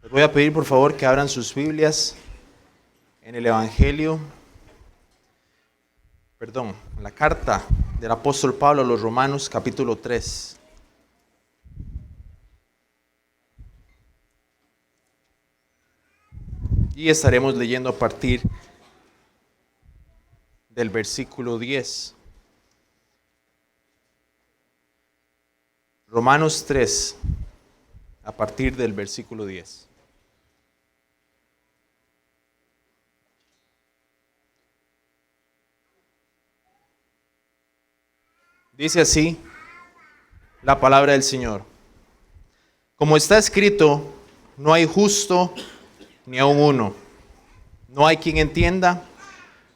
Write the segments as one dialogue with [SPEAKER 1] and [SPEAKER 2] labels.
[SPEAKER 1] Les voy a pedir por favor que abran sus Biblias en el Evangelio, en la carta del apóstol Pablo a los Romanos, capítulo 3. Y estaremos leyendo a partir del versículo 10. Romanos 3, a partir del versículo 10. Dice así la palabra del Señor. Como está escrito, no hay justo ni aun uno. No hay quien entienda,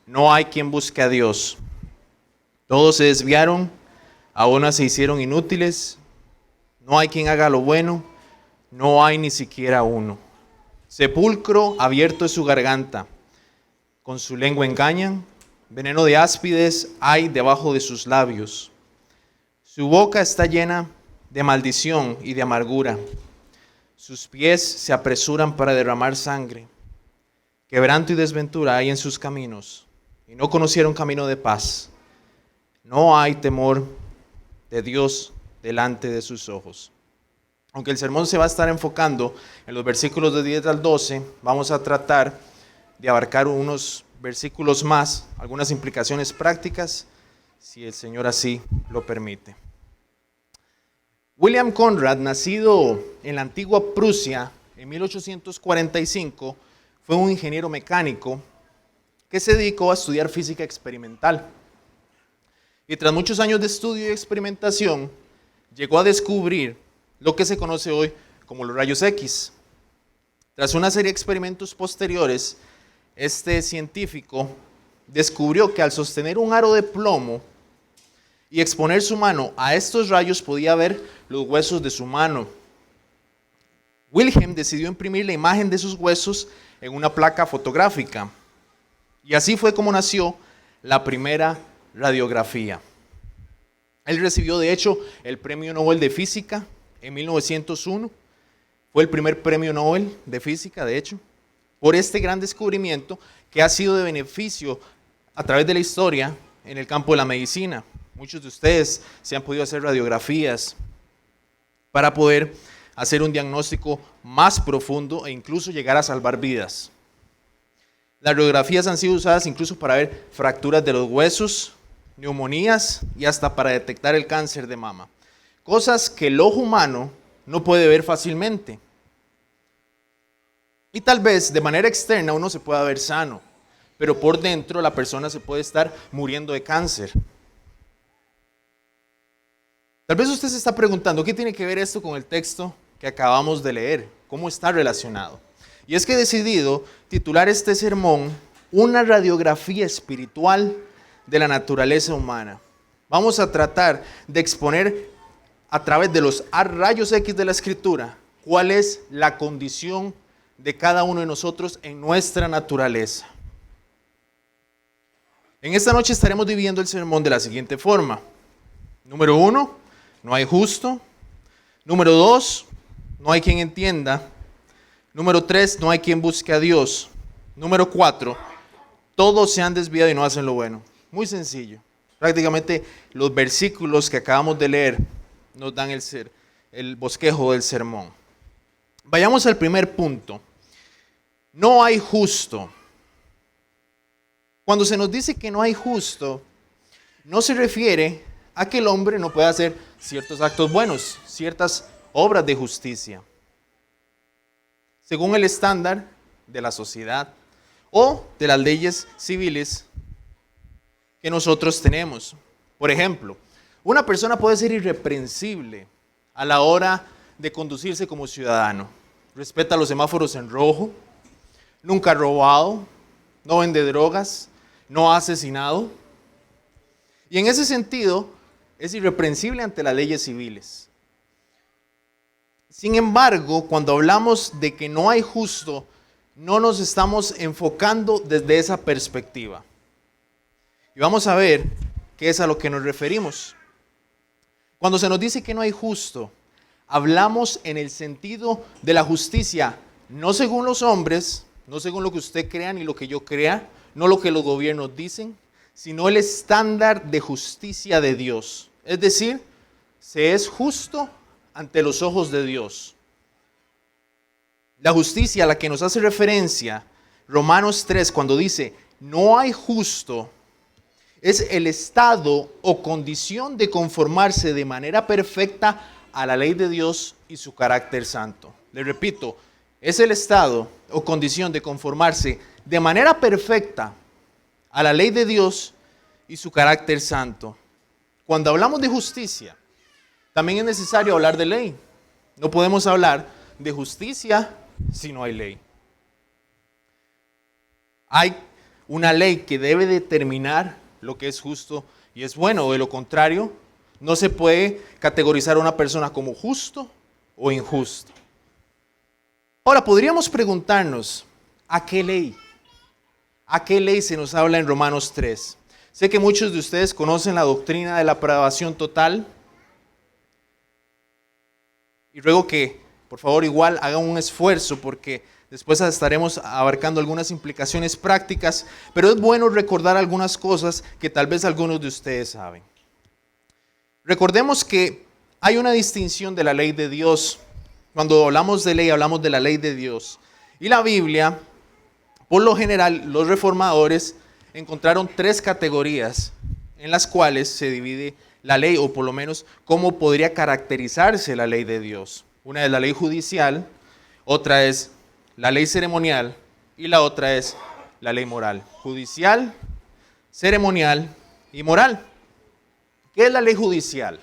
[SPEAKER 1] no hay quien busque a Dios. Todos se desviaron, a una se hicieron inútiles. No hay quien haga lo bueno, no hay ni siquiera uno. Sepulcro abierto es su garganta, con su lengua engañan, veneno de áspides hay debajo de sus labios. Su boca está llena de maldición y de amargura. Sus pies se apresuran para derramar sangre. Quebranto y desventura hay en sus caminos, y no conocieron camino de paz. No hay temor de Dios delante de sus ojos. Aunque el sermón se va a estar enfocando en los versículos de 10 al 12, vamos a tratar de abarcar unos versículos más, algunas implicaciones prácticas, si el Señor así lo permite. William Conrad, nacido en la antigua Prusia en 1845, fue un ingeniero mecánico que se dedicó a estudiar física experimental. Y tras muchos años de estudio y experimentación, llegó a descubrir lo que se conoce hoy como los rayos X. Tras una serie de experimentos posteriores, este científico descubrió que al sostener un aro de plomo y exponer su mano a estos rayos podía ver los huesos de su mano. Wilhelm decidió imprimir la imagen de sus huesos en una placa fotográfica. Y así fue como nació la primera radiografía. Él recibió, de hecho, el Premio Nobel de Física en 1901. Fue el primer Premio Nobel de Física, de hecho, por este gran descubrimiento que ha sido de beneficio a través de la historia en el campo de la medicina. Muchos de ustedes se han podido hacer radiografías para poder hacer un diagnóstico más profundo e incluso llegar a salvar vidas. Las radiografías han sido usadas incluso para ver fracturas de los huesos, neumonías y hasta para detectar el cáncer de mama. Cosas que el ojo humano no puede ver fácilmente. Y tal vez de manera externa uno se pueda ver sano, pero por dentro la persona se puede estar muriendo de cáncer. Tal vez usted se está preguntando, ¿qué tiene que ver esto con el texto que acabamos de leer? ¿Cómo está relacionado? Y es que he decidido titular este sermón Una radiografía espiritual de la naturaleza humana. Vamos a tratar de exponer a través de los rayos X de la Escritura cuál es la condición de cada uno de nosotros en nuestra naturaleza. En esta noche estaremos dividiendo el sermón de la siguiente forma. Número 1, no hay justo. Número 2, no hay quien entienda. Número 3, no hay quien busque a Dios. Número 4, todos se han desviado y no hacen lo bueno. Muy sencillo. Prácticamente los versículos que acabamos de leer nos dan el bosquejo del sermón. Vayamos al primer punto. No hay justo. Cuando se nos dice que no hay justo, no se refiere a que el hombre no pueda hacer ciertos actos buenos, ciertas obras de justicia, según el estándar de la sociedad o de las leyes civiles que nosotros tenemos. Por ejemplo, una persona puede ser irreprensible a la hora de conducirse como ciudadano. Respeta los semáforos en rojo, nunca ha robado, no vende drogas, no ha asesinado. Y en ese sentido, es irreprensible ante las leyes civiles. Sin embargo, cuando hablamos de que no hay justo, no nos estamos enfocando desde esa perspectiva. Y vamos a ver qué es a lo que nos referimos. Cuando se nos dice que no hay justo, hablamos en el sentido de la justicia no según los hombres, no según lo que usted crea ni lo que yo crea, no lo que los gobiernos dicen, sino el estándar de justicia de Dios. Es decir, se es justo ante los ojos de Dios. La justicia a la que nos hace referencia Romanos 3 cuando dice, no hay justo, es el estado o condición de conformarse de manera perfecta a la ley de Dios y su carácter santo. Le repito, es el estado o condición de conformarse de manera perfecta a la ley de Dios y su carácter santo. Cuando hablamos de justicia, también es necesario hablar de ley. No podemos hablar de justicia si no hay ley. Hay una ley que debe determinar lo que es justo y es bueno, o de lo contrario, no se puede categorizar a una persona como justo o injusto. Ahora, podríamos preguntarnos, ¿a qué ley? ¿A qué ley se nos habla en Romanos 3? Sé que muchos de ustedes conocen la doctrina de la aprobación total. Y ruego que, por favor, igual hagan un esfuerzo porque después estaremos abarcando algunas implicaciones prácticas, pero es bueno recordar algunas cosas que tal vez algunos de ustedes saben. Recordemos que hay una distinción de la ley de Dios. Cuando hablamos de ley, hablamos de la ley de Dios. Y la Biblia, por lo general, los reformadores encontraron tres categorías en las cuales se divide la ley, o por lo menos cómo podría caracterizarse la ley de Dios. Una es la ley judicial, otra es la ley ceremonial y la otra es la ley moral. Judicial, ceremonial y moral. ¿Qué es la ley judicial?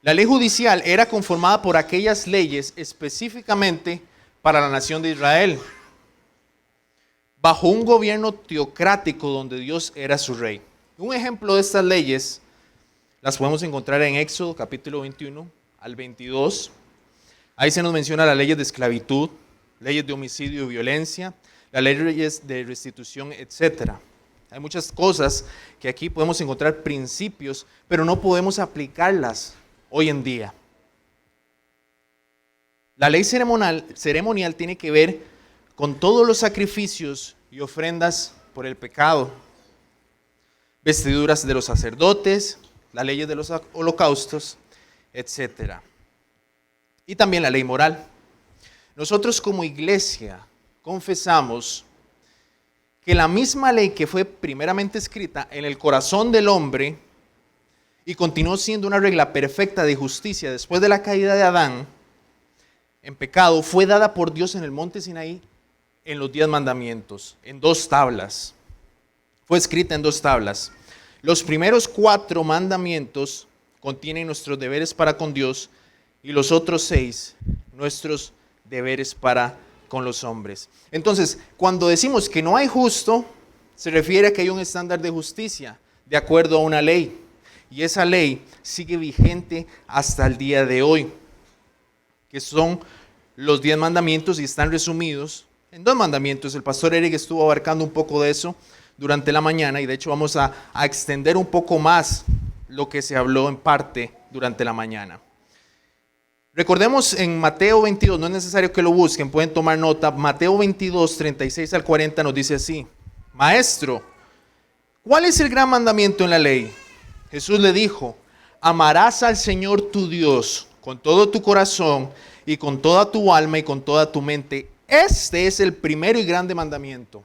[SPEAKER 1] La ley judicial era conformada por aquellas leyes específicamente para la nación de Israel, bajo un gobierno teocrático donde Dios era su rey. Un ejemplo de estas leyes las podemos encontrar en Éxodo capítulo 21 al 22. Ahí se nos menciona las leyes de esclavitud, leyes de homicidio y violencia, las leyes de restitución, etc. Hay muchas cosas que aquí podemos encontrar principios, pero no podemos aplicarlas hoy en día. La ley ceremonial tiene que ver con todos los sacrificios y ofrendas por el pecado, vestiduras de los sacerdotes, las leyes de los holocaustos, etc. Y también la ley moral. Nosotros como iglesia confesamos que la misma ley que fue primeramente escrita en el corazón del hombre y continuó siendo una regla perfecta de justicia después de la caída de Adán en pecado, fue dada por Dios en el monte Sinaí en los 10 mandamientos, en 2 tablas. Fue escrita en 2 tablas. Los primeros 4 mandamientos contienen nuestros deberes para con Dios y los otros 6 nuestros deberes para con los hombres. Entonces, cuando decimos que no hay justo, se refiere a que hay un estándar de justicia de acuerdo a una ley. Y esa ley sigue vigente hasta el día de hoy, que son los 10 mandamientos y están resumidos en 2 mandamientos. El pastor Eric estuvo abarcando un poco de eso durante la mañana y de hecho vamos a extender un poco más lo que se habló en parte durante la mañana. Recordemos en Mateo 22, no es necesario que lo busquen, pueden tomar nota. Mateo 22, 36 al 40 nos dice así: Maestro, ¿cuál es el gran mandamiento en la ley? Jesús le dijo: amarás al Señor tu Dios con todo tu corazón y con toda tu alma y con toda tu mente. Este es el primero y grande mandamiento.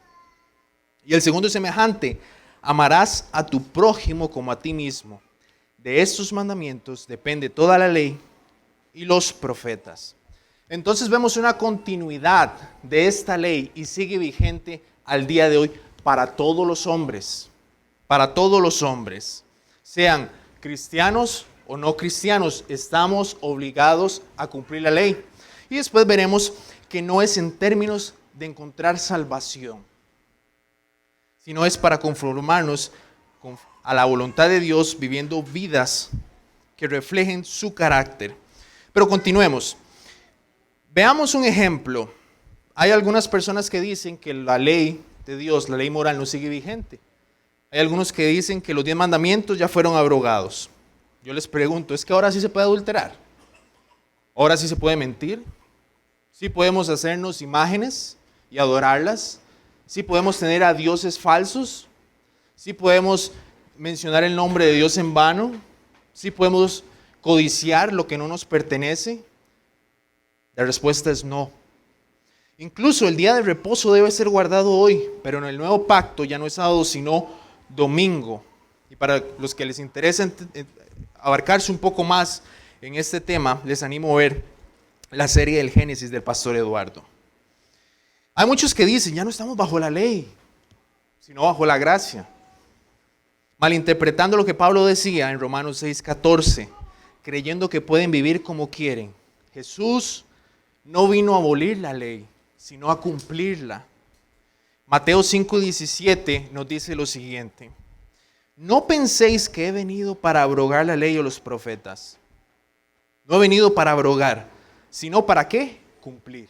[SPEAKER 1] Y el segundo es semejante: amarás a tu prójimo como a ti mismo. De estos mandamientos depende toda la ley y los profetas. Entonces vemos una continuidad de esta ley y sigue vigente al día de hoy para todos los hombres. Para todos los hombres. Sean cristianos o no cristianos, estamos obligados a cumplir la ley. Y después veremos que no es en términos de encontrar salvación, sino es para conformarnos a la voluntad de Dios, viviendo vidas que reflejen su carácter. Pero continuemos. Veamos un ejemplo. Hay algunas personas que dicen que la ley de Dios, la ley moral, no sigue vigente. Hay algunos que dicen que los 10 mandamientos ya fueron abrogados. Yo les pregunto, ¿es que ahora sí se puede adulterar? ¿Ahora sí se puede mentir? Sí podemos hacernos imágenes y adorarlas. Sí podemos tener a dioses falsos. Sí podemos mencionar el nombre de Dios en vano. Sí podemos codiciar lo que no nos pertenece. La respuesta es no. Incluso el día de reposo debe ser guardado hoy, pero en el nuevo pacto ya no es sábado sino domingo. Y para los que les interesa abarcarse un poco más en este tema, les animo a ver la serie del Génesis del pastor Eduardo. Hay muchos que dicen, ya no estamos bajo la ley, sino bajo la gracia. Malinterpretando lo que Pablo decía en Romanos 6:14, creyendo que pueden vivir como quieren. Jesús no vino a abolir la ley, sino a cumplirla. Mateo 5:17 nos dice lo siguiente: no penséis que he venido para abrogar la ley o los profetas. No he venido para abrogar, sino para ¿qué? Cumplir.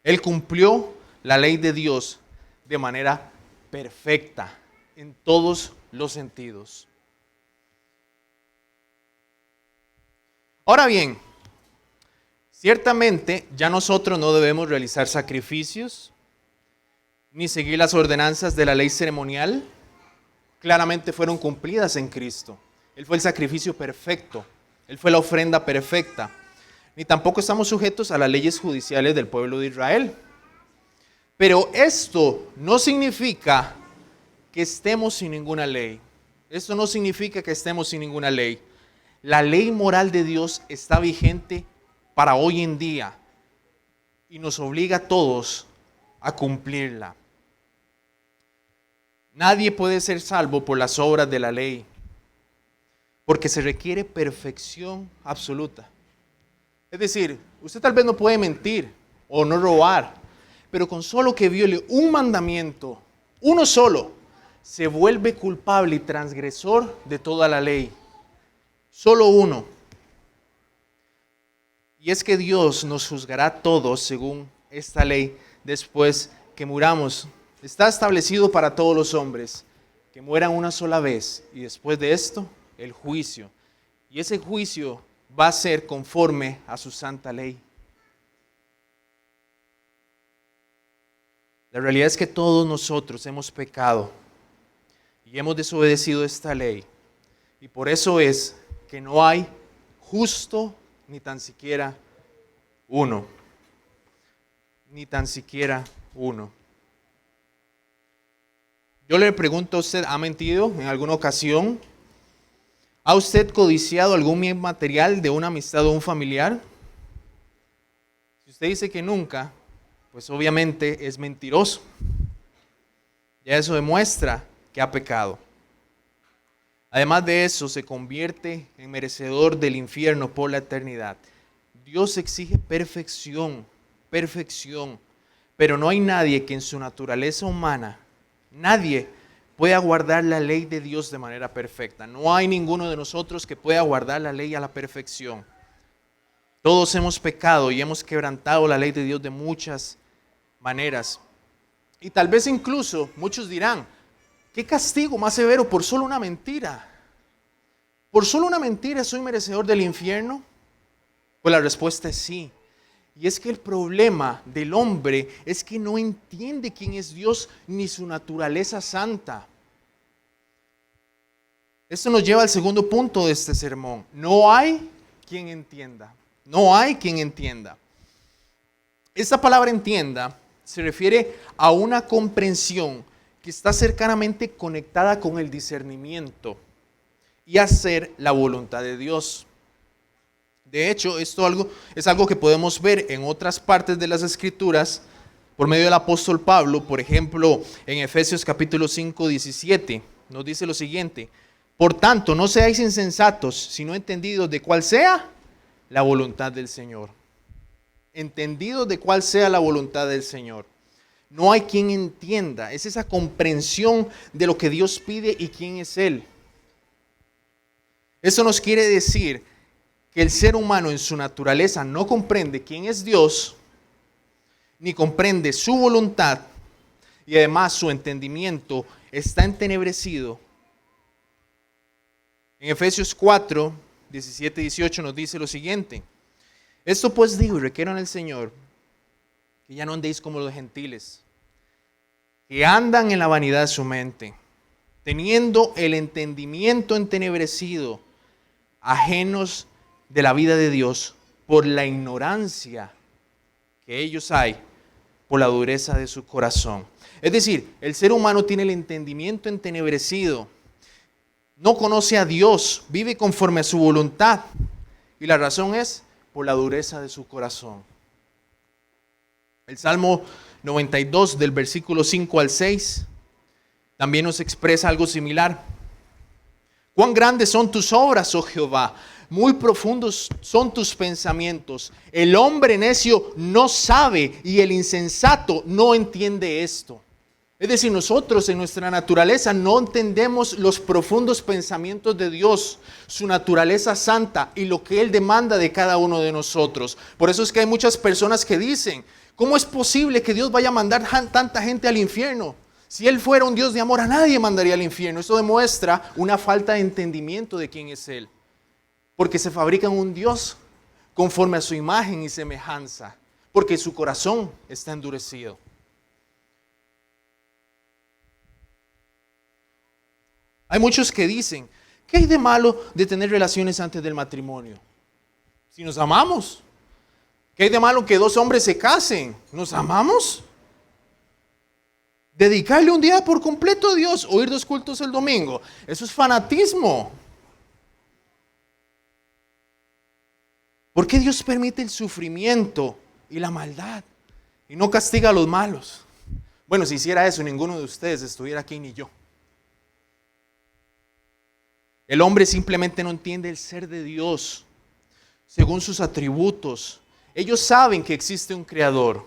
[SPEAKER 1] Él cumplió la ley de Dios de manera perfecta, en todos los sentidos. Ahora bien, ciertamente ya nosotros no debemos realizar sacrificios, ni seguir las ordenanzas de la ley ceremonial. Claramente fueron cumplidas en Cristo. Él fue el sacrificio perfecto. Él fue la ofrenda perfecta. Ni tampoco estamos sujetos a las leyes judiciales del pueblo de Israel. Pero esto no significa que estemos sin ninguna ley. Esto no significa que estemos sin ninguna ley. La ley moral de Dios está vigente para hoy en día y nos obliga a todos a cumplirla. Nadie puede ser salvo por las obras de la ley, porque se requiere perfección absoluta. Es decir, usted tal vez no puede mentir o no robar, pero con solo que viole un mandamiento, uno solo, se vuelve culpable y transgresor de toda la ley. Solo uno. Y es que Dios nos juzgará a todos según esta ley después que muramos. Está establecido para todos los hombres que mueran una sola vez y después de esto, el juicio. Y ese juicio va a ser conforme a su santa ley. La realidad es que todos nosotros hemos pecado y hemos desobedecido esta ley. Y por eso es que no hay justo ni tan siquiera uno. Ni tan siquiera uno. Yo le pregunto a usted, ¿ha mentido en alguna ocasión? ¿Ha usted codiciado algún bien material de una amistad o un familiar? Si usted dice que nunca, pues obviamente es mentiroso. Ya eso demuestra que ha pecado. Además de eso, se convierte en merecedor del infierno por la eternidad. Dios exige perfección, perfección, pero no hay nadie que en su naturaleza humana, nadie pueda guardar la ley de Dios de manera perfecta. No hay ninguno de nosotros que pueda guardar la ley a la perfección. Todos hemos pecado y hemos quebrantado la ley de Dios de muchas maneras. Y tal vez incluso muchos dirán, ¿qué castigo más severo por solo una mentira? ¿Por solo una mentira soy merecedor del infierno? Pues la respuesta es sí. Y es que el problema del hombre es que no entiende quién es Dios ni su naturaleza santa. Esto nos lleva al segundo punto de este sermón. No hay quien entienda. No hay quien entienda. Esta palabra entienda se refiere a una comprensión que está cercanamente conectada con el discernimiento y hacer la voluntad de Dios. De hecho, esto es algo que podemos ver en otras partes de las Escrituras por medio del apóstol Pablo. Por ejemplo, en Efesios capítulo 5, 17, nos dice lo siguiente: por tanto, no seáis insensatos, sino entendidos de cuál sea la voluntad del Señor. Entendidos de cuál sea la voluntad del Señor. No hay quien entienda, es esa comprensión de lo que Dios pide y quién es Él. Eso nos quiere decir que el ser humano en su naturaleza no comprende quién es Dios, ni comprende su voluntad, y además su entendimiento está entenebrecido. En Efesios 4, 17 y 18 nos dice lo siguiente: esto pues digo y requiero en el Señor, que ya no andéis como los gentiles, que andan en la vanidad de su mente, teniendo el entendimiento entenebrecido, ajenos de la vida de Dios, por la ignorancia que ellos hay, por la dureza de su corazón. Es decir, el ser humano tiene el entendimiento entenebrecido, no conoce a Dios, vive conforme a su voluntad, y la razón es por la dureza de su corazón. El Salmo 92 del versículo 5 al 6 también nos expresa algo similar. Cuán grandes son tus obras, oh Jehová, muy profundos son tus pensamientos. El hombre necio no sabe y el insensato no entiende esto. Es decir, nosotros en nuestra naturaleza no entendemos los profundos pensamientos de Dios, su naturaleza santa y lo que Él demanda de cada uno de nosotros. Por eso es que hay muchas personas que dicen, ¿cómo es posible que Dios vaya a mandar tanta gente al infierno? Si Él fuera un Dios de amor, a nadie mandaría al infierno. Eso demuestra una falta de entendimiento de quién es Él. Porque se fabrican un Dios conforme a su imagen y semejanza, porque su corazón está endurecido. Hay muchos que dicen, ¿qué hay de malo de tener relaciones antes del matrimonio? Si nos amamos. ¿Qué hay de malo que dos hombres se casen? ¿Nos amamos? Dedicarle un día por completo a Dios, o ir 2 cultos el domingo, eso es fanatismo. ¿Por qué Dios permite el sufrimiento y la maldad y no castiga a los malos? Bueno, si hiciera eso, ninguno de ustedes estuviera aquí ni yo. El hombre simplemente no entiende el ser de Dios según sus atributos. Ellos saben que existe un creador.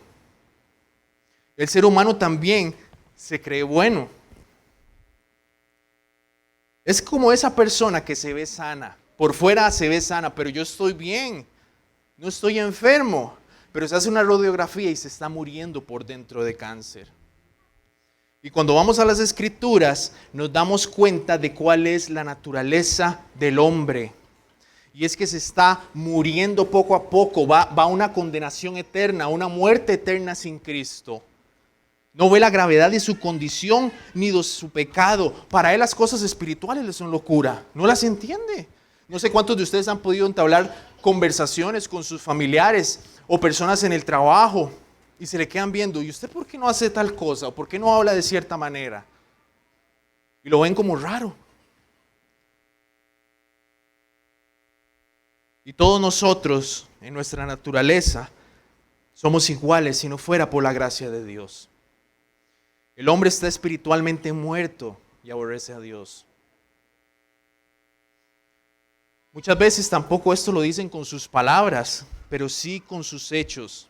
[SPEAKER 1] El ser humano también se cree bueno. Es como esa persona que se ve sana. Por fuera se ve sana, pero yo estoy bien. No estoy enfermo. Pero se hace una radiografía y se está muriendo por dentro de cáncer. Y cuando vamos a las Escrituras, nos damos cuenta de cuál es la naturaleza del hombre. Y es que se está muriendo poco a poco, va a una condenación eterna, una muerte eterna sin Cristo. No ve la gravedad de su condición ni de su pecado. Para él las cosas espirituales le son locura, no las entiende. No sé cuántos de ustedes han podido entablar conversaciones con sus familiares o personas en el trabajo, y se le quedan viendo, ¿y usted por qué no hace tal cosa? ¿O por qué no habla de cierta manera? Y lo ven como raro. Y todos nosotros, en nuestra naturaleza, somos iguales si no fuera por la gracia de Dios. El hombre está espiritualmente muerto y aborrece a Dios. Muchas veces tampoco esto lo dicen con sus palabras, pero sí con sus hechos.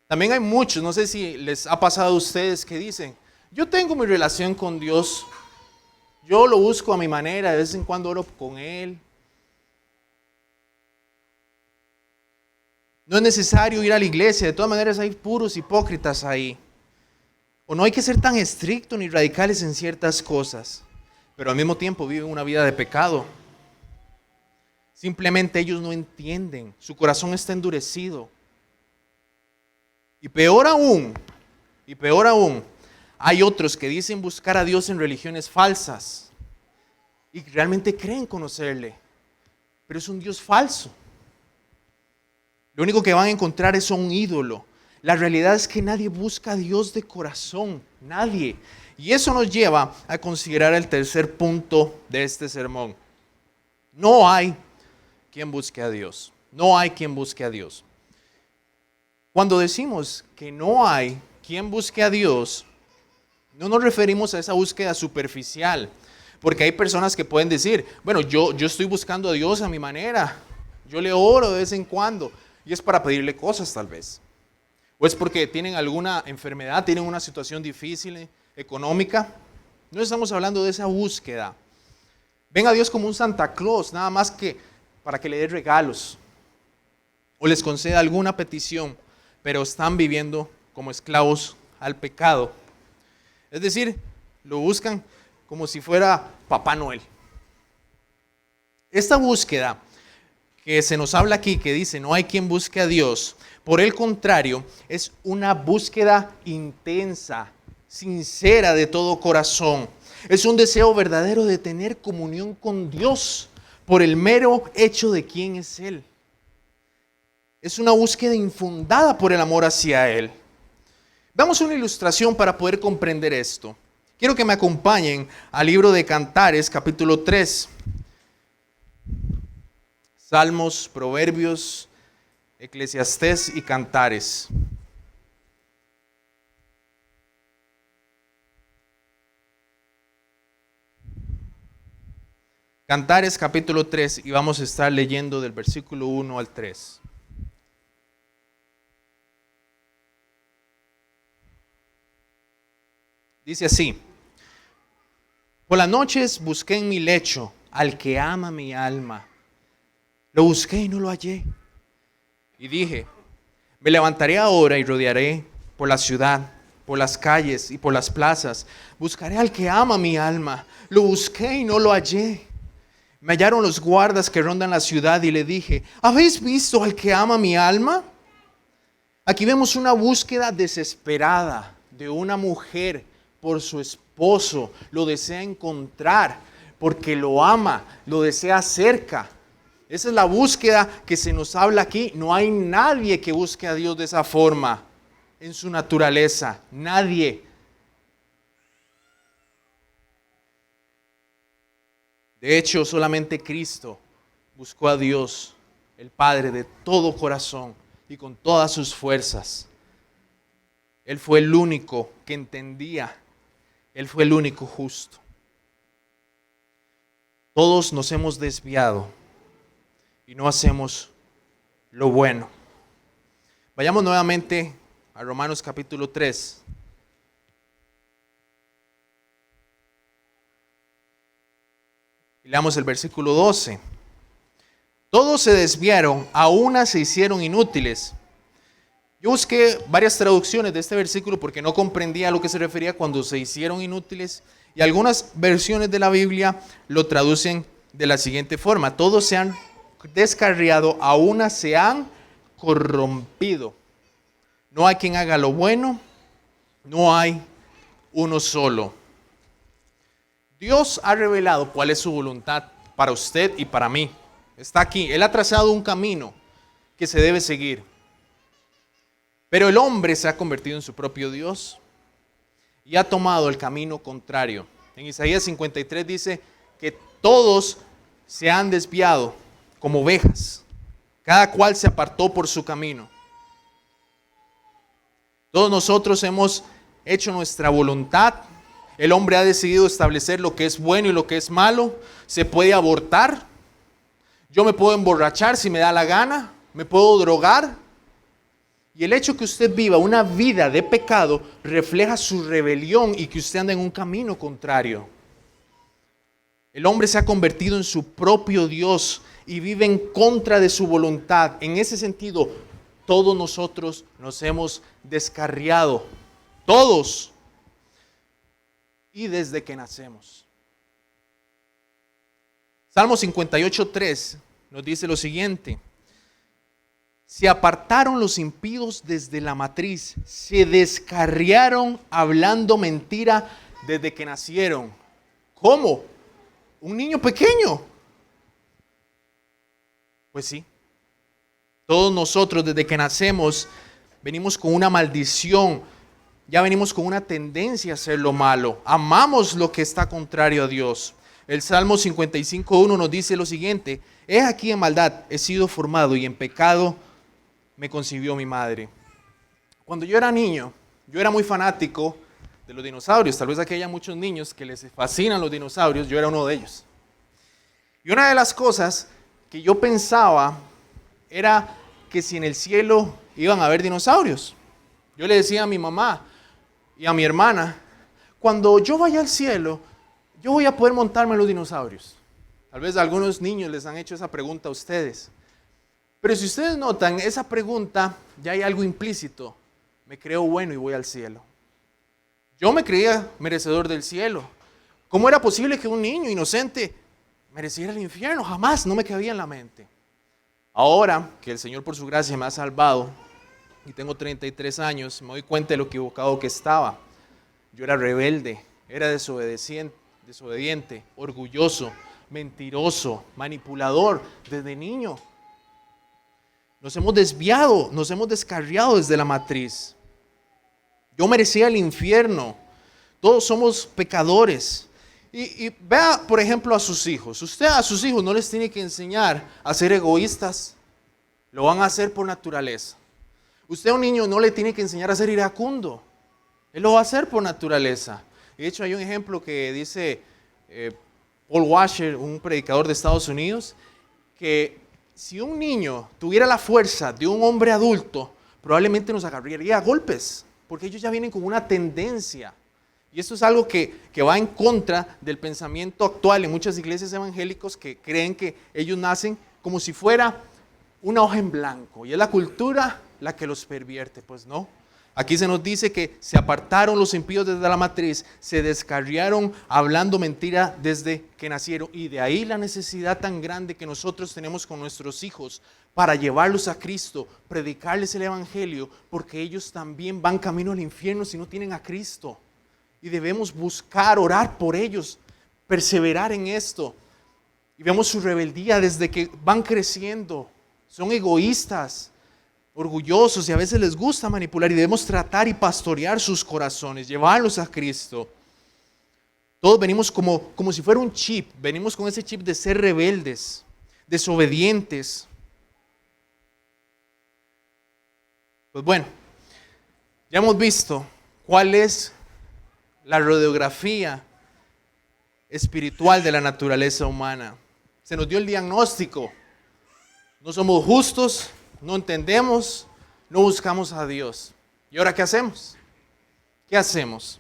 [SPEAKER 1] También hay muchos, no sé si les ha pasado a ustedes, que dicen, yo tengo mi relación con Dios, yo lo busco a mi manera, de vez en cuando oro con Él. No es necesario ir a la iglesia, de todas maneras hay puros hipócritas ahí. O no hay que ser tan estrictos ni radicales en ciertas cosas, pero al mismo tiempo viven una vida de pecado. Simplemente ellos no entienden, su corazón está endurecido. Y peor aún, hay otros que dicen buscar a Dios en religiones falsas y realmente creen conocerle, pero es un Dios falso. Lo único que van a encontrar es un ídolo. La realidad es que nadie busca a Dios de corazón, nadie. Y eso nos lleva a considerar el tercer punto de este sermón. No hay quien busque a Dios. No hay quien busque a Dios. Cuando decimos que no hay quien busque a Dios, no nos referimos a esa búsqueda superficial, porque hay personas que pueden decir, bueno, yo estoy buscando a Dios a mi manera, yo le oro de vez en cuando, y es para pedirle cosas tal vez, o es porque tienen alguna enfermedad, tienen una situación difícil, económica. No estamos hablando de esa búsqueda. Ven a Dios como un Santa Claus, nada más que para que le dé regalos, o les conceda alguna petición, pero están viviendo como esclavos al pecado. Es decir, lo buscan como si fuera Papá Noel. Esta búsqueda que se nos habla aquí, que dice, no hay quien busque a Dios, por el contrario, es una búsqueda intensa, sincera de todo corazón. Es un deseo verdadero de tener comunión con Dios por el mero hecho de quién es Él. Es una búsqueda infundada por el amor hacia Él. Veamos una ilustración para poder comprender esto. Quiero que me acompañen al libro de Cantares, capítulo 3. Salmos, Proverbios, Eclesiastés y Cantares. Cantares capítulo 3 y vamos a estar leyendo del versículo 1 al 3. Dice así: por las noches busqué en mi lecho al que ama mi alma. Lo busqué y no lo hallé. Y dije, me levantaré ahora y rodearé por la ciudad, por las calles y por las plazas. Buscaré al que ama mi alma. Lo busqué y no lo hallé. Me hallaron los guardas que rondan la ciudad y le dije, ¿habéis visto al que ama mi alma? Aquí vemos una búsqueda desesperada de una mujer por su esposo. Lo desea encontrar porque lo ama, lo desea cerca. Esa es la búsqueda que se nos habla aquí. No hay nadie que busque a Dios de esa forma en su naturaleza. Nadie. De hecho, solamente Cristo buscó a Dios, el Padre, de todo corazón y con todas sus fuerzas. Él fue el único que entendía. Él fue el único justo. Todos nos hemos desviado y no hacemos lo bueno. Vayamos nuevamente a Romanos capítulo 3. Y leamos el versículo 12. Todos se desviaron, a una se hicieron inútiles. Yo busqué varias traducciones de este versículo porque no comprendía a lo que se refería cuando se hicieron inútiles. Y algunas versiones de la Biblia lo traducen de la siguiente forma: todos se han descarriado, a una se han corrompido. No hay quien haga lo bueno, no hay uno solo. Dios ha revelado cuál es su voluntad para usted y para mí. Está aquí. Él ha trazado un camino que se debe seguir. Pero el hombre se ha convertido en su propio Dios y ha tomado el camino contrario. En Isaías 53 dice que todos se han desviado como ovejas. Cada cual se apartó por su camino. Todos nosotros hemos hecho nuestra voluntad. El hombre ha decidido establecer lo que es bueno y lo que es malo. Se puede abortar. Yo me puedo emborrachar si me da la gana. Me puedo drogar. Y el hecho que usted viva una vida de pecado refleja su rebelión y que usted anda en un camino contrario. El hombre se ha convertido en su propio Dios y vive en contra de su voluntad. En ese sentido, todos nosotros nos hemos descarriado. Todos. Y desde que nacemos. Salmo 58:3 nos dice lo siguiente: se apartaron los impíos desde la matriz, se descarriaron hablando mentira desde que nacieron. ¿Cómo? ¿Un niño pequeño? Pues sí. Todos nosotros desde que nacemos venimos con una maldición. Ya venimos con una tendencia a hacer lo malo. Amamos lo que está contrario a Dios. El Salmo 55:1 nos dice lo siguiente: he aquí en maldad he sido formado y en pecado me concibió mi madre. Cuando yo era niño, yo era muy fanático de los dinosaurios. Tal vez aquí haya muchos niños que les fascinan los dinosaurios. Yo era uno de ellos. Y una de las cosas que yo pensaba era que si en el cielo iban a haber dinosaurios. Yo le decía a mi mamá y a mi hermana, cuando yo vaya al cielo, yo voy a poder montarme en los dinosaurios. Tal vez a algunos niños les han hecho esa pregunta a ustedes. Pero si ustedes notan, esa pregunta ya hay algo implícito. Me creo bueno y voy al cielo. Yo me creía merecedor del cielo. ¿Cómo era posible que un niño inocente mereciera el infierno? Jamás, no me cabía en la mente. Ahora que el Señor por su gracia me ha salvado y tengo 33 años, me doy cuenta de lo equivocado que estaba. Yo era rebelde, era desobediente, orgulloso, mentiroso, manipulador desde niño. Nos hemos desviado, nos hemos descarriado desde la matriz. Yo merecía el infierno. Todos somos pecadores. Y vea, por ejemplo, a sus hijos. Usted a sus hijos no les tiene que enseñar a ser egoístas. Lo van a hacer por naturaleza. Usted a un niño no le tiene que enseñar a ser iracundo. Él lo va a hacer por naturaleza. De hecho, hay un ejemplo que dice Paul Washer, un predicador de Estados Unidos, que si un niño tuviera la fuerza de un hombre adulto, probablemente nos agarraría a golpes, porque ellos ya vienen con una tendencia. Y esto es algo que va en contra del pensamiento actual en muchas iglesias evangélicas que creen que ellos nacen como si fuera una hoja en blanco. Y es la cultura la que los pervierte. Pues no. Aquí se nos dice que se apartaron los impíos desde la matriz, se descarriaron hablando mentira desde que nacieron. Y de ahí la necesidad tan grande que nosotros tenemos con nuestros hijos para llevarlos a Cristo, predicarles el evangelio, porque ellos también van camino al infierno si no tienen a Cristo. Y debemos buscar, orar por ellos, perseverar en esto. Y vemos su rebeldía desde que van creciendo. Son egoístas, orgullosos y a veces les gusta manipular. Y debemos tratar y pastorear sus corazones, llevarlos a Cristo. Todos venimos como si fuera un chip. Venimos con ese chip de ser rebeldes, desobedientes. Pues bueno, ya hemos visto cuál es la radiografía espiritual de la naturaleza humana. Se nos dio el diagnóstico. No somos justos, no entendemos, no buscamos a Dios. ¿Y ahora qué hacemos? ¿Qué hacemos?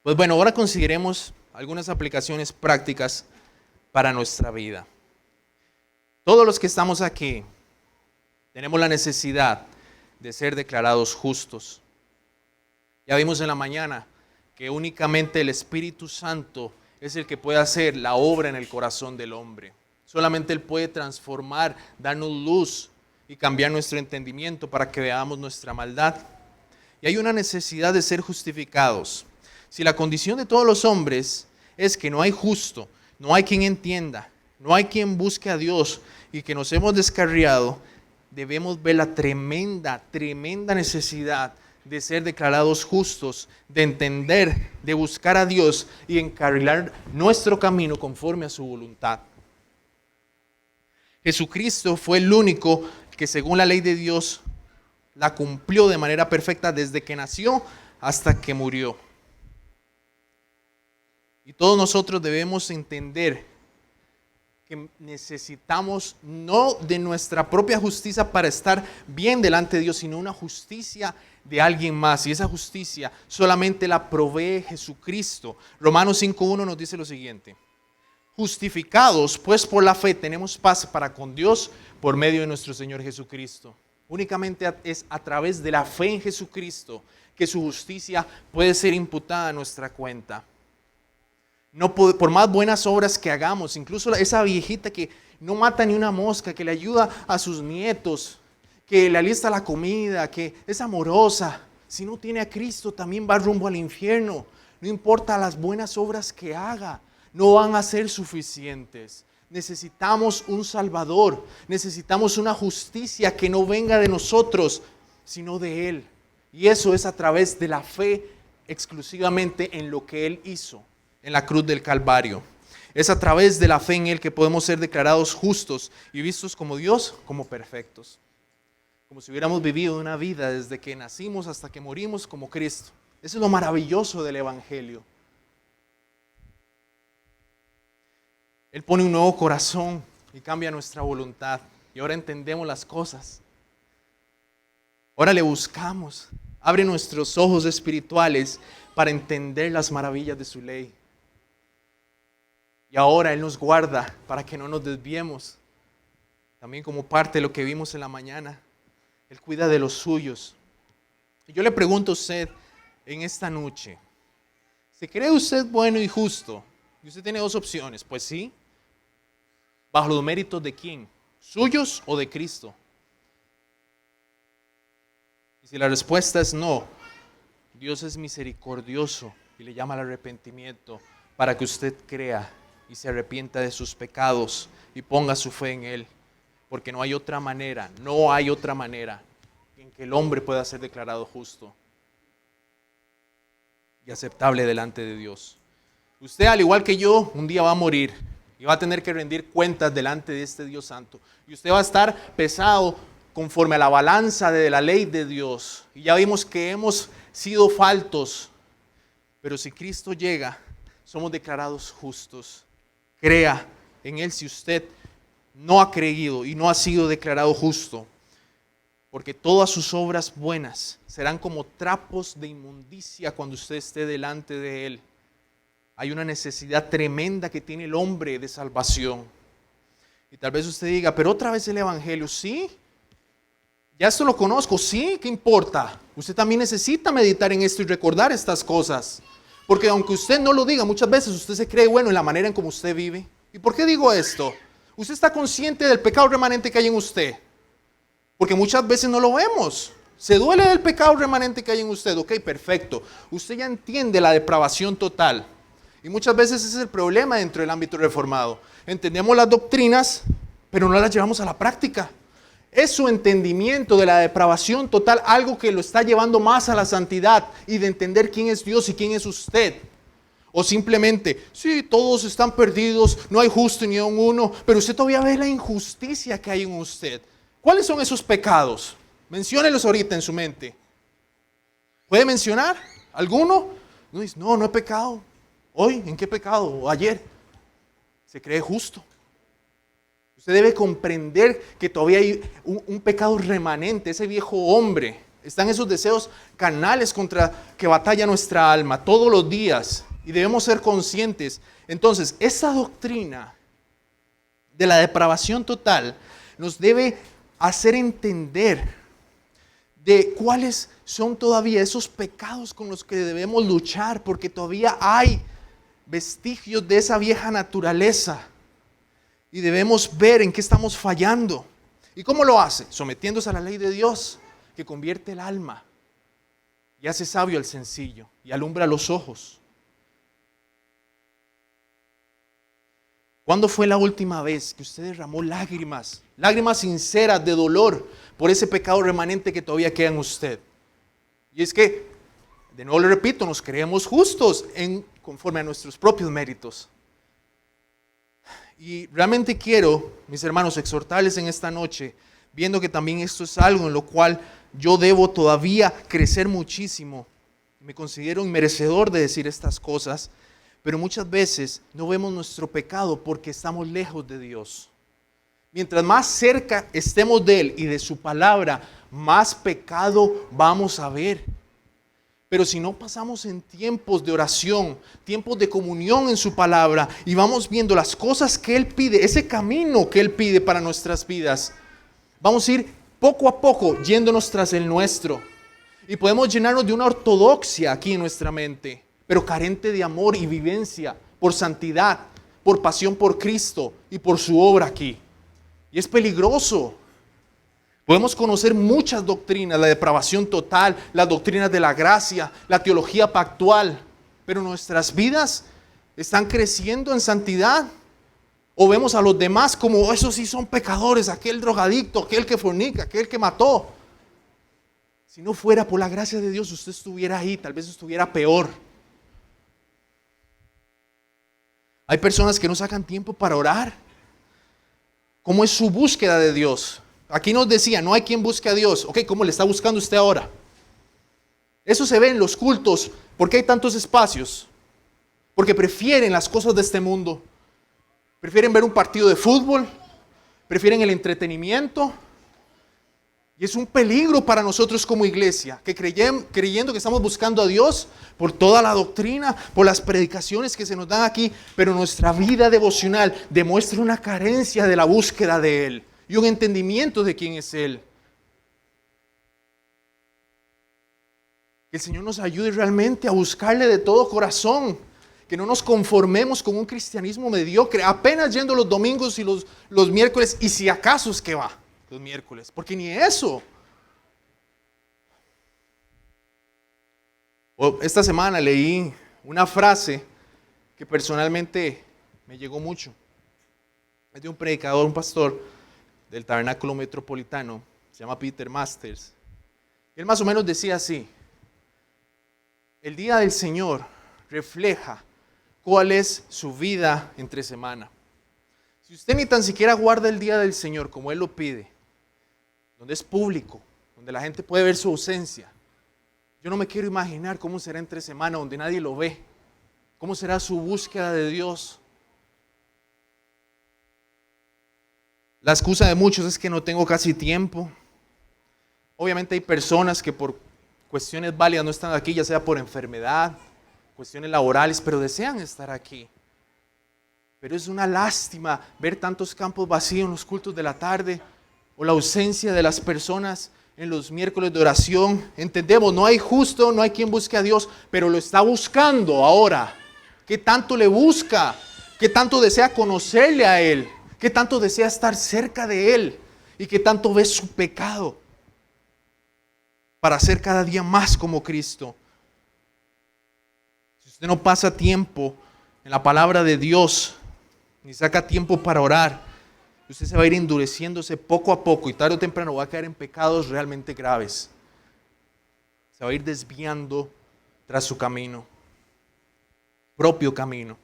[SPEAKER 1] Pues bueno, ahora consideremos algunas aplicaciones prácticas para nuestra vida. Todos los que estamos aquí tenemos la necesidad de ser declarados justos. Ya vimos en la mañana que únicamente el Espíritu Santo es el que puede hacer la obra en el corazón del hombre. Solamente Él puede transformar, darnos luz y cambiar nuestro entendimiento para que veamos nuestra maldad. Y hay una necesidad de ser justificados. Si la condición de todos los hombres es que no hay justo, no hay quien entienda, no hay quien busque a Dios y que nos hemos descarriado, debemos ver la tremenda necesidad de ser declarados justos, de entender, de buscar a Dios y encarrilar nuestro camino conforme a su voluntad. Jesucristo fue el único que según la ley de Dios la cumplió de manera perfecta desde que nació hasta que murió. Y todos nosotros debemos entender que necesitamos no de nuestra propia justicia para estar bien delante de Dios, sino una justicia de alguien más. Y esa justicia solamente la provee Jesucristo. Romanos 5:1 nos dice lo siguiente: justificados pues por la fe tenemos paz para con Dios por medio de nuestro Señor Jesucristo. Únicamente es a través de la fe en Jesucristo que su justicia puede ser imputada a nuestra cuenta. No por más buenas obras que hagamos, incluso esa viejita que no mata ni una mosca, que le ayuda a sus nietos, que le alista la comida, que es amorosa, si no tiene a Cristo también va rumbo al infierno. No importa las buenas obras que haga, no van a ser suficientes. Necesitamos un Salvador, necesitamos una justicia que no venga de nosotros, sino de Él. Y eso es a través de la fe exclusivamente en lo que Él hizo en la cruz del Calvario. Es a través de la fe en Él que podemos ser declarados justos y vistos como Dios, como perfectos. Como si hubiéramos vivido una vida desde que nacimos hasta que morimos como Cristo. Eso es lo maravilloso del Evangelio. Él pone un nuevo corazón y cambia nuestra voluntad. Y ahora entendemos las cosas. Ahora le buscamos. Abre nuestros ojos espirituales para entender las maravillas de su ley. Y ahora Él nos guarda para que no nos desviemos. También como parte de lo que vimos en la mañana. Él cuida de los suyos. Y yo le pregunto a usted en esta noche, ¿se cree usted bueno y justo? Y usted tiene dos opciones, pues sí. ¿Bajo los méritos de quién? ¿Suyos o de Cristo? Y si la respuesta es no, Dios es misericordioso y le llama al arrepentimiento para que usted crea y se arrepienta de sus pecados y ponga su fe en Él. Porque no hay otra manera en que el hombre pueda ser declarado justo y aceptable delante de Dios. Usted, al igual que yo, un día va a morir y va a tener que rendir cuentas delante de este Dios santo. Y usted va a estar pesado conforme a la balanza de la ley de Dios. Y ya vimos que hemos sido faltos, pero si Cristo llega, somos declarados justos. Crea en Él si usted no ha creído y no ha sido declarado justo, porque todas sus obras buenas serán como trapos de inmundicia cuando usted esté delante de Él. Hay una necesidad tremenda que tiene el hombre de salvación. Y tal vez usted diga, pero otra vez el Evangelio, sí, ya esto lo conozco, sí, ¿qué importa? Usted también necesita meditar en esto y recordar estas cosas. Porque aunque usted no lo diga, muchas veces usted se cree bueno en la manera en cómo usted vive. ¿Y por qué digo esto? Usted está consciente del pecado remanente que hay en usted. Porque muchas veces no lo vemos. ¿Se duele del pecado remanente que hay en usted? Ok, perfecto. Usted ya entiende la depravación total. Y muchas veces ese es el problema dentro del ámbito reformado. Entendemos las doctrinas, pero no las llevamos a la práctica. Es su entendimiento de la depravación total algo que lo está llevando más a la santidad y de entender quién es Dios y quién es usted. O simplemente, sí, todos están perdidos, no hay justo ni aun uno, pero usted todavía ve la injusticia que hay en usted. ¿Cuáles son esos pecados? Menciónelos ahorita en su mente. ¿Puede mencionar alguno? No dice, no he pecado. ¿Hoy? ¿En qué pecado? ¿O ayer? Se cree justo. Usted debe comprender que todavía hay un pecado remanente, ese viejo hombre. Están esos deseos carnales contra que batalla nuestra alma todos los días. Y debemos ser conscientes. Entonces, esa doctrina de la depravación total nos debe hacer entender de cuáles son todavía esos pecados con los que debemos luchar, porque todavía hay vestigios de esa vieja naturaleza. Y debemos ver en qué estamos fallando. ¿Y cómo lo hace? Sometiéndose a la ley de Dios, que convierte el alma y hace sabio al sencillo y alumbra los ojos. ¿Cuándo fue la última vez que usted derramó lágrimas sinceras de dolor por ese pecado remanente que todavía queda en usted? Y es que, de nuevo le repito, nos creemos justos conforme a nuestros propios méritos. Y realmente quiero, mis hermanos, exhortarles en esta noche, viendo que también esto es algo en lo cual yo debo todavía crecer muchísimo. Me considero inmerecedor de decir estas cosas, pero muchas veces no vemos nuestro pecado porque estamos lejos de Dios. Mientras más cerca estemos de Él y de su palabra, más pecado vamos a ver. Pero si no pasamos en tiempos de oración, tiempos de comunión en su palabra y vamos viendo las cosas que Él pide, ese camino que Él pide para nuestras vidas, vamos a ir poco a poco yéndonos tras el nuestro. Y podemos llenarnos de una ortodoxia aquí en nuestra mente, pero carente de amor y vivencia por santidad, por pasión por Cristo y por su obra aquí. Y es peligroso. Podemos conocer muchas doctrinas, la depravación total, las doctrinas de la gracia, la teología pactual, pero nuestras vidas están creciendo en santidad. O vemos a los demás como esos sí son pecadores, aquel drogadicto, aquel que fornica, aquel que mató. Si no fuera por la gracia de Dios, usted estuviera ahí, tal vez estuviera peor. Hay personas que no sacan tiempo para orar. ¿Cómo es su búsqueda de Dios? Aquí nos decía, no hay quien busque a Dios. Ok, ¿cómo le está buscando usted ahora? Eso se ve en los cultos. ¿Por qué hay tantos espacios? Porque prefieren las cosas de este mundo. Prefieren ver un partido de fútbol. Prefieren el entretenimiento. Y es un peligro para nosotros como iglesia, que creyendo que estamos buscando a Dios por toda la doctrina, por las predicaciones que se nos dan aquí, pero nuestra vida devocional demuestra una carencia de la búsqueda de Él y un entendimiento de quién es Él. Que el Señor nos ayude realmente a buscarle de todo corazón que no nos conformemos con un cristianismo mediocre, apenas yendo los domingos y los miércoles, y si acaso es que va los miércoles, porque ni eso. Esta semana leí una frase que personalmente me llegó mucho. Es de un predicador, un pastor del Tabernáculo Metropolitano, se llama Peter Masters. Él más o menos decía así: el día del Señor refleja cuál es su vida entre semana. Si usted ni tan siquiera guarda el día del Señor como Él lo pide, donde es público, donde la gente puede ver su ausencia, yo no me quiero imaginar cómo será entre semana, donde nadie lo ve. ¿Cómo será su búsqueda de Dios? La excusa de muchos es que no tengo casi tiempo. Obviamente hay personas que por cuestiones válidas no están aquí, ya sea por enfermedad, cuestiones laborales, pero desean estar aquí. Pero es una lástima ver tantos campos vacíos en los cultos de la tarde o la ausencia de las personas en los miércoles de oración. Entendemos, no hay justo, no hay quien busque a Dios, pero lo está buscando ahora. ¿Qué tanto le busca? ¿Qué tanto desea conocerle a Él? ¿Qué tanto desea estar cerca de Él? ¿Y qué tanto ve su pecado para ser cada día más como Cristo? Si usted no pasa tiempo en la palabra de Dios, ni saca tiempo para orar, usted se va a ir endureciéndose poco a poco y tarde o temprano va a caer en pecados realmente graves. Se va a ir desviando tras su camino, propio camino.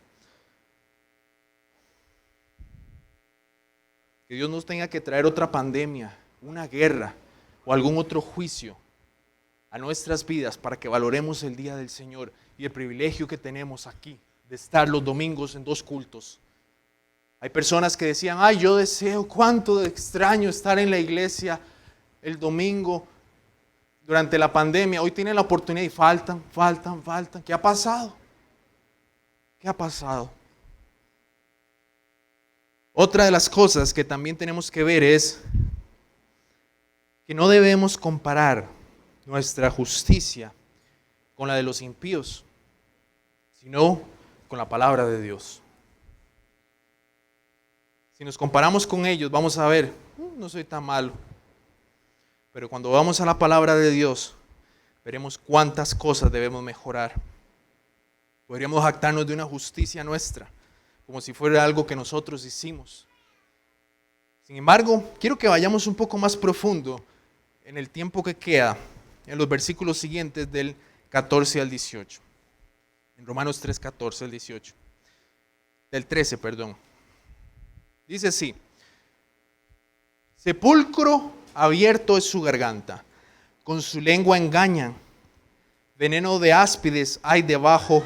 [SPEAKER 1] Que Dios nos tenga que traer otra pandemia, una guerra o algún otro juicio a nuestras vidas para que valoremos el día del Señor y el privilegio que tenemos aquí de estar los domingos en 2 cultos. Hay personas que decían, ay, yo deseo, cuánto de extraño estar en la iglesia el domingo durante la pandemia. Hoy tienen la oportunidad y faltan. ¿Qué ha pasado? ¿Qué ha pasado? Otra de las cosas que también tenemos que ver es que no debemos comparar nuestra justicia con la de los impíos, sino con la palabra de Dios. Si nos comparamos con ellos, vamos a ver, no soy tan malo. Pero cuando vamos a la palabra de Dios, veremos cuántas cosas debemos mejorar. Podríamos jactarnos de una justicia nuestra, como si fuera algo que nosotros hicimos. Sin embargo, quiero que vayamos un poco más profundo en el tiempo que queda, en los versículos siguientes del 14 al 18. En Romanos 3, 14 al 18. Del 13, perdón. Dice así: sepulcro abierto es su garganta, con su lengua engañan, veneno de áspides hay debajo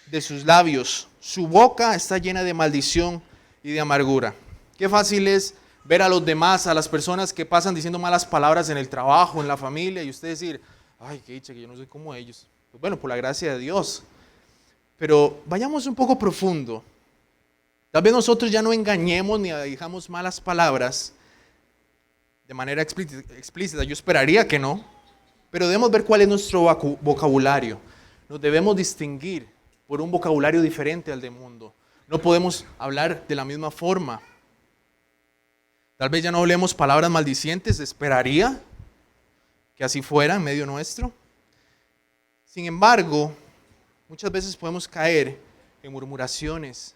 [SPEAKER 1] de sus labios, su boca está llena de maldición y de amargura. Qué fácil es ver a los demás, a las personas que pasan diciendo malas palabras en el trabajo, en la familia, y usted decir, ay, qué dicha que yo no soy como ellos. Pues bueno, por la gracia de Dios. Pero vayamos un poco profundo. Tal vez nosotros ya no engañemos ni digamos malas palabras de manera explícita. Yo esperaría que no. Pero debemos ver cuál es nuestro vocabulario. Nos debemos distinguir por un vocabulario diferente al del mundo. No podemos hablar de la misma forma. Tal vez ya no hablemos palabras maldicientes. Esperaría que así fuera en medio nuestro. Sin embargo, muchas veces podemos caer en murmuraciones,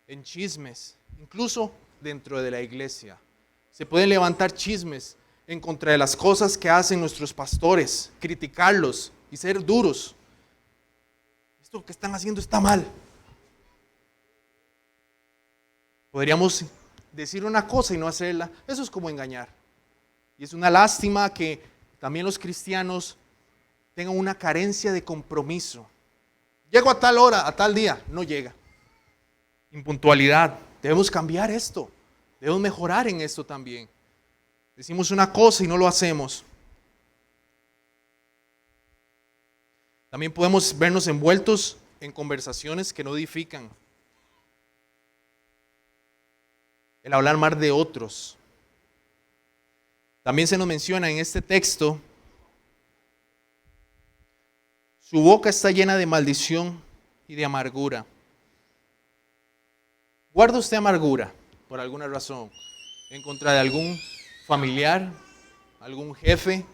[SPEAKER 1] en chismes, incluso dentro de la iglesia. Se pueden levantar chismes en contra de las cosas que hacen nuestros pastores, criticarlos y ser duros. Esto que están haciendo está mal. Podríamos decir una cosa y no hacerla. Eso es como engañar. Y es una lástima que también los cristianos tengan una carencia de compromiso. Llego a tal hora, a tal día, no llega. Impuntualidad. Debemos cambiar esto. Debemos mejorar en esto también. Decimos una cosa y no lo hacemos. También podemos vernos envueltos en conversaciones que no edifican. El hablar mal de otros. También se nos menciona en este texto, su boca está llena de maldición y de amargura. ¿Guarda usted amargura por alguna razón en contra de algún familiar, algún jefe,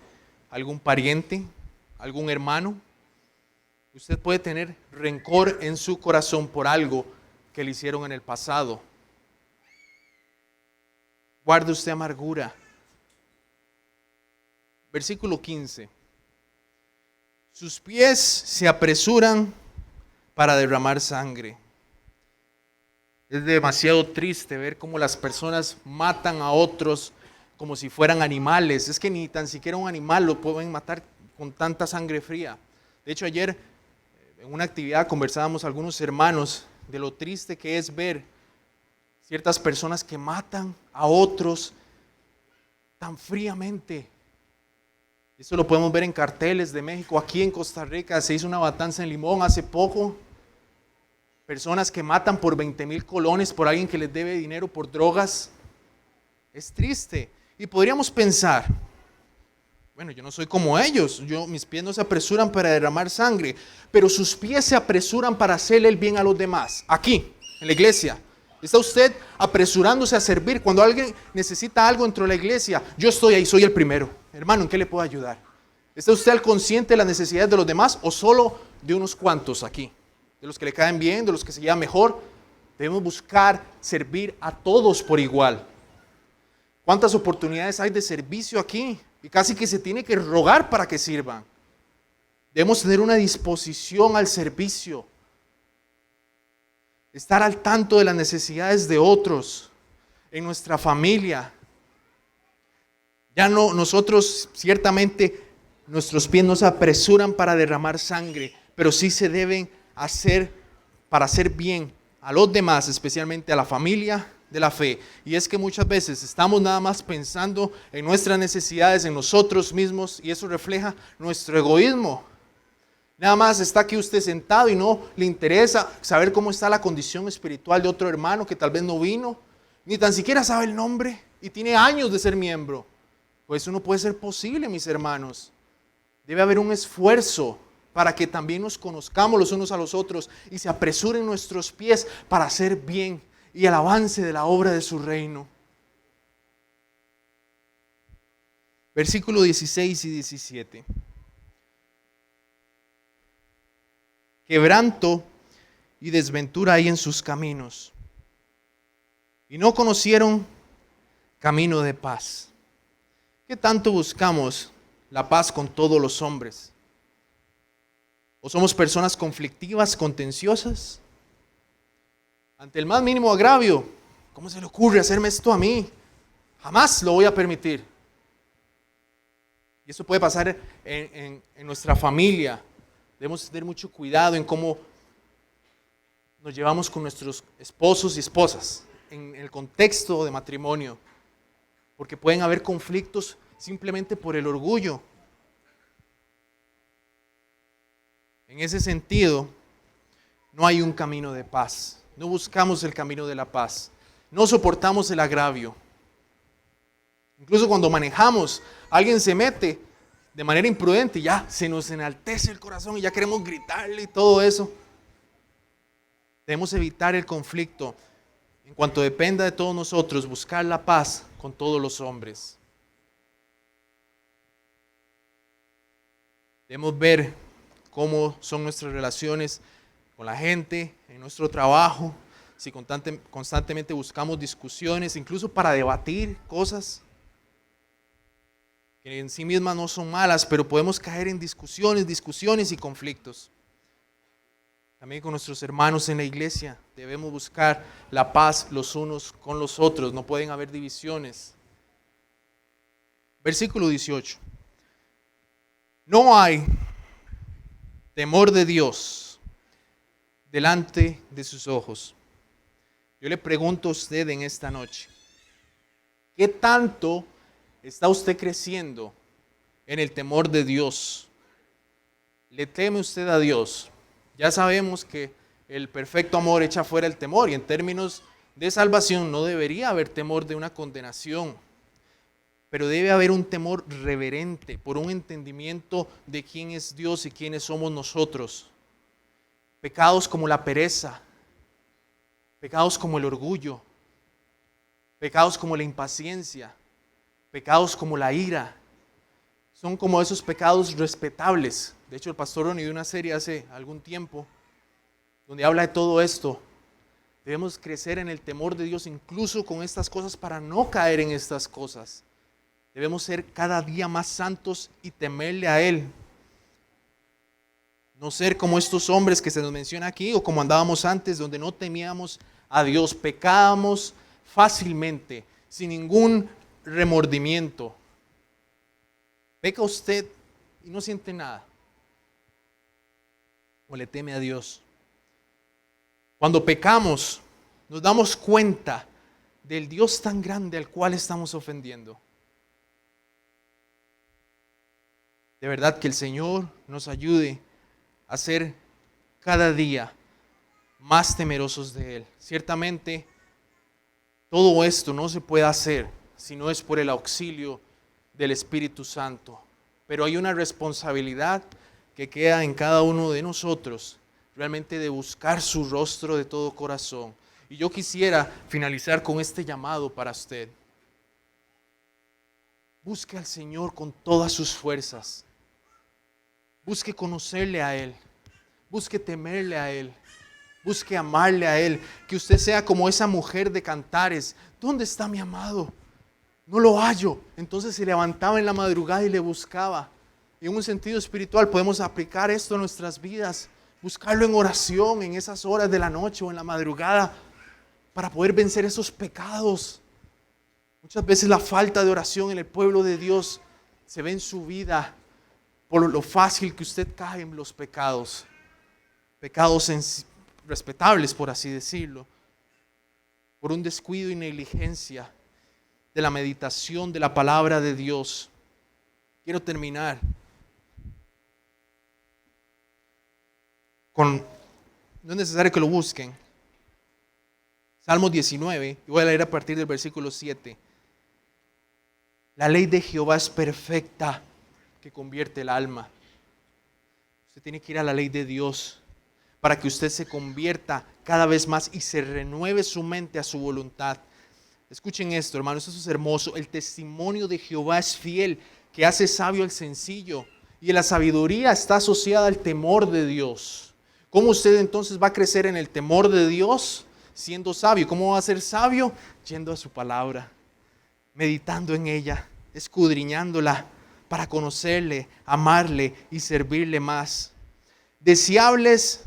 [SPEAKER 1] algún pariente, algún hermano? Usted puede tener rencor en su corazón por algo que le hicieron en el pasado. Guarde usted amargura. Versículo 15. Sus pies se apresuran para derramar sangre. Es demasiado triste ver cómo las personas matan a otros como si fueran animales. Es que ni tan siquiera un animal lo pueden matar con tanta sangre fría. De hecho, ayer en una actividad conversábamos algunos hermanos de lo triste que es ver ciertas personas que matan a otros tan fríamente. Esto lo podemos ver en carteles de México. Aquí en Costa Rica se hizo una matanza en Limón hace poco. Personas que matan por 20,000 colones por alguien que les debe dinero por drogas. Es triste. Y podríamos pensar, bueno, yo no soy como ellos. Mis pies no se apresuran para derramar sangre, pero sus pies se apresuran para hacerle el bien a los demás. Aquí, en la iglesia. ¿Está usted apresurándose a servir? Cuando alguien necesita algo dentro de la iglesia, yo estoy ahí, soy el primero. Hermano, ¿en qué le puedo ayudar? ¿Está usted al consciente de las necesidades de los demás o solo de unos cuantos aquí? De los que le caen bien, de los que se llevan mejor. Debemos buscar servir a todos por igual. ¿Cuántas oportunidades hay de servicio aquí? Y casi que se tiene que rogar para que sirvan. Debemos tener una disposición al servicio. Estar al tanto de las necesidades de otros en nuestra familia. Ya no, nosotros ciertamente nuestros pies no se apresuran para derramar sangre, pero sí se deben hacer para hacer bien a los demás, especialmente a la familia de la fe. Y es que muchas veces estamos nada más pensando en nuestras necesidades, en nosotros mismos, y eso refleja nuestro egoísmo. Nada más está aquí usted sentado y no le interesa saber cómo está la condición espiritual de otro hermano que tal vez no vino, ni tan siquiera sabe el nombre y tiene años de ser miembro. Pues eso no puede ser posible, mis hermanos. Debe haber un esfuerzo para que también nos conozcamos los unos a los otros y se apresuren nuestros pies para hacer bien y el avance de la obra de su reino. Versículo 16 y 17. Quebranto y desventura hay en sus caminos, y no conocieron camino de paz. ¿Qué tanto buscamos la paz con todos los hombres? ¿O somos personas conflictivas, contenciosas? Ante el más mínimo agravio, ¿cómo se le ocurre hacerme esto a mí? Jamás lo voy a permitir. Y eso puede pasar en nuestra familia. Debemos tener mucho cuidado en cómo nos llevamos con nuestros esposos y esposas en el contexto de matrimonio, porque pueden haber conflictos simplemente por el orgullo. En ese sentido, no hay un camino de paz. No buscamos el camino de la paz. No soportamos el agravio. Incluso cuando manejamos, alguien se mete de manera imprudente, ya se nos enaltece el corazón y ya queremos gritarle y todo eso. Debemos evitar el conflicto. En cuanto dependa de todos nosotros, buscar la paz con todos los hombres. Debemos ver cómo son nuestras relaciones con la gente, en nuestro trabajo, si constantemente buscamos discusiones, incluso para debatir cosas que en sí mismas no son malas, pero podemos caer en discusiones y conflictos. También con nuestros hermanos en la iglesia debemos buscar la paz los unos con los otros, no pueden haber divisiones. Versículo 18. No hay temor de Dios delante de sus ojos. Yo le pregunto a usted en esta noche, ¿qué tanto está usted creciendo en el temor de Dios? ¿Le teme usted a Dios? Ya sabemos que el perfecto amor echa fuera el temor y en términos de salvación no debería haber temor de una condenación, pero debe haber un temor reverente por un entendimiento de quién es Dios y quiénes somos nosotros. Pecados como la pereza, pecados como el orgullo, pecados como la impaciencia, pecados como la ira. Son como esos pecados respetables. De hecho, el pastor Ronnie dio una serie hace algún tiempo donde habla de todo esto. Debemos crecer en el temor de Dios incluso con estas cosas para no caer en estas cosas. Debemos ser cada día más santos y temerle a Él. No ser como estos hombres que se nos menciona aquí o como andábamos antes, donde no temíamos a Dios. Pecábamos fácilmente, sin ningún remordimiento. Peca usted y no siente nada. O le teme a Dios. Cuando pecamos, nos damos cuenta del Dios tan grande al cual estamos ofendiendo. De verdad que el Señor nos ayude a ser cada día más temerosos de Él. Ciertamente, todo esto no se puede hacer si no es por el auxilio del Espíritu Santo. Pero hay una responsabilidad que queda en cada uno de nosotros, realmente de buscar su rostro de todo corazón. Y yo quisiera finalizar con este llamado para usted. Busque al Señor con todas sus fuerzas. Busque conocerle a Él. Busque temerle a Él. Busque amarle a Él. Que usted sea como esa mujer de Cantares. ¿Dónde está mi amado? No lo hallo. Entonces se levantaba en la madrugada y le buscaba. Y en un sentido espiritual podemos aplicar esto en nuestras vidas. Buscarlo en oración, en esas horas de la noche o en la madrugada, para poder vencer esos pecados. Muchas veces la falta de oración en el pueblo de Dios se ve en su vida por lo fácil que usted cae en los pecados. Pecados respetables, por así decirlo. Por un descuido y negligencia de la meditación de la palabra de Dios. Quiero terminar no es necesario que lo busquen. Salmo 19, y voy a leer a partir del versículo 7. La ley de Jehová es perfecta, que convierte el alma. Usted tiene que ir a la ley de Dios para que usted se convierta cada vez más y se renueve su mente a su voluntad. Escuchen esto, hermanos, eso es hermoso. El testimonio de Jehová es fiel, que hace sabio al sencillo. Y la sabiduría está asociada al temor de Dios. ¿Cómo usted entonces va a crecer en el temor de Dios? Siendo sabio. ¿Cómo va a ser sabio? Yendo a su palabra, meditando en ella, escudriñándola para conocerle, amarle y servirle más. Deseables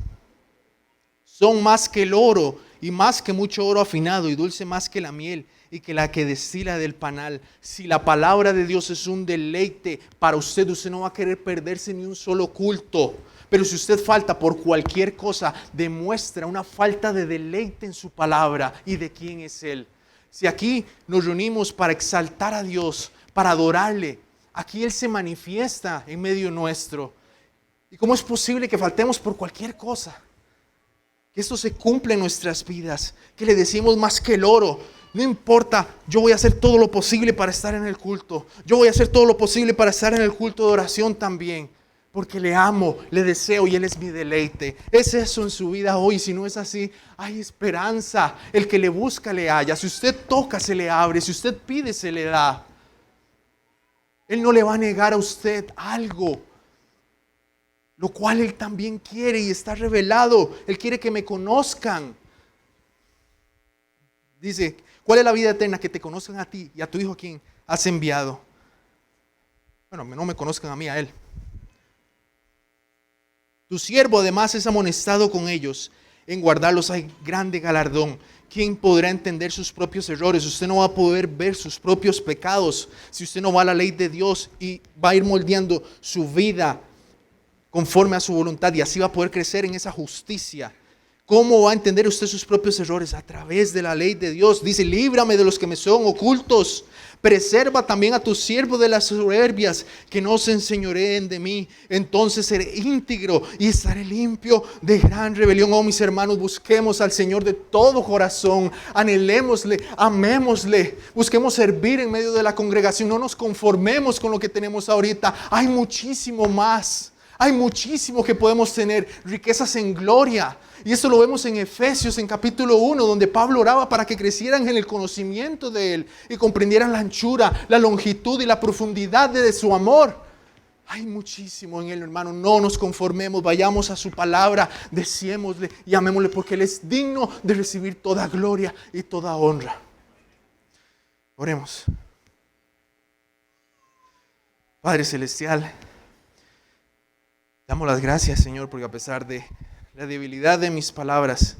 [SPEAKER 1] son más que el oro y más que mucho oro afinado y dulce más que la miel y que la que destila del panal. Si la palabra de Dios es un deleite para usted, usted no va a querer perderse ni un solo culto. Pero si usted falta por cualquier cosa, demuestra una falta de deleite en su palabra y de quién es Él. Si aquí nos reunimos para exaltar a Dios, para adorarle, aquí Él se manifiesta en medio nuestro. ¿Y cómo es posible que faltemos por cualquier cosa? Que esto se cumpla en nuestras vidas, que le decimos más que el oro. No importa, yo voy a hacer todo lo posible para estar en el culto. Yo voy a hacer todo lo posible para estar en el culto de oración también. Porque le amo, le deseo y Él es mi deleite. ¿Es eso en su vida hoy? Si no es así, hay esperanza. El que le busca le halla. Si usted toca, se le abre. Si usted pide, se le da. Él no le va a negar a usted algo, lo cual Él también quiere y está revelado. Él quiere que me conozcan. Dice, ¿cuál es la vida eterna? Que te conozcan a ti y a tu Hijo a quien has enviado. Bueno, no me conozcan a mí, a Él. Tu siervo además es amonestado con ellos. En guardarlos hay grande galardón. ¿Quién podrá entender sus propios errores? Usted no va a poder ver sus propios pecados si usted no va a la ley de Dios y va a ir moldeando su vida conforme a su voluntad y así va a poder crecer en esa justicia. ¿Cómo va a entender usted sus propios errores? A través de la ley de Dios. Dice, líbrame de los que me son ocultos. Preserva también a tu siervo de las soberbias, que no se enseñoreen de mí. Entonces seré íntegro y estaré limpio de gran rebelión. Oh, mis hermanos, busquemos al Señor de todo corazón. Anhelémosle, amémosle. Busquemos servir en medio de la congregación. No nos conformemos con lo que tenemos ahorita. Hay muchísimo más. Hay muchísimo que podemos tener, riquezas en gloria. Y eso lo vemos en Efesios, en capítulo 1, donde Pablo oraba para que crecieran en el conocimiento de Él y comprendieran la anchura, la longitud y la profundidad de su amor. Hay muchísimo en Él, hermano. No nos conformemos, vayamos a su palabra, deseémosle y amémosle, porque Él es digno de recibir toda gloria y toda honra. Oremos. Padre Celestial, damos las gracias, Señor, porque a pesar de la debilidad de mis palabras,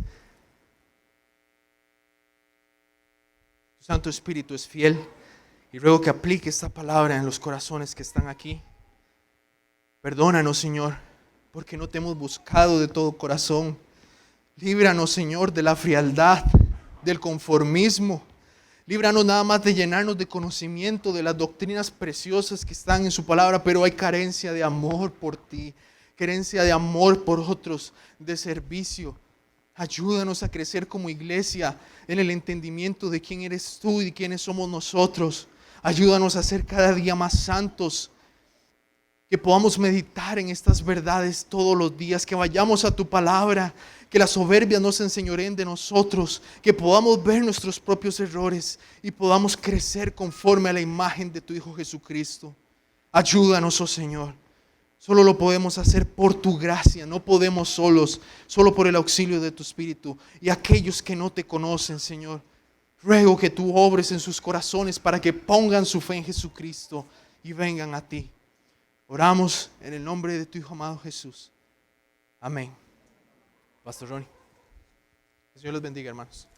[SPEAKER 1] tu Santo Espíritu es fiel y ruego que aplique esta palabra en los corazones que están aquí. Perdónanos, Señor, porque no te hemos buscado de todo corazón. Líbranos, Señor, de la frialdad, del conformismo. Líbranos nada más de llenarnos de conocimiento de las doctrinas preciosas que están en su palabra, pero hay carencia de amor por ti, carencia de amor por otros, de servicio. Ayúdanos a crecer como iglesia en el entendimiento de quién eres tú y de quiénes somos nosotros. Ayúdanos a ser cada día más santos, que podamos meditar en estas verdades todos los días, que vayamos a tu palabra, que la soberbia no se enseñoreen de nosotros, que podamos ver nuestros propios errores y podamos crecer conforme a la imagen de tu Hijo Jesucristo. Ayúdanos, oh Señor. Solo lo podemos hacer por tu gracia, no podemos solos, solo por el auxilio de tu Espíritu. Y aquellos que no te conocen, Señor, ruego que tú obres en sus corazones para que pongan su fe en Jesucristo y vengan a ti. Oramos en el nombre de tu Hijo amado Jesús. Amén. Pastor Ronnie. Que el Señor los bendiga, hermanos.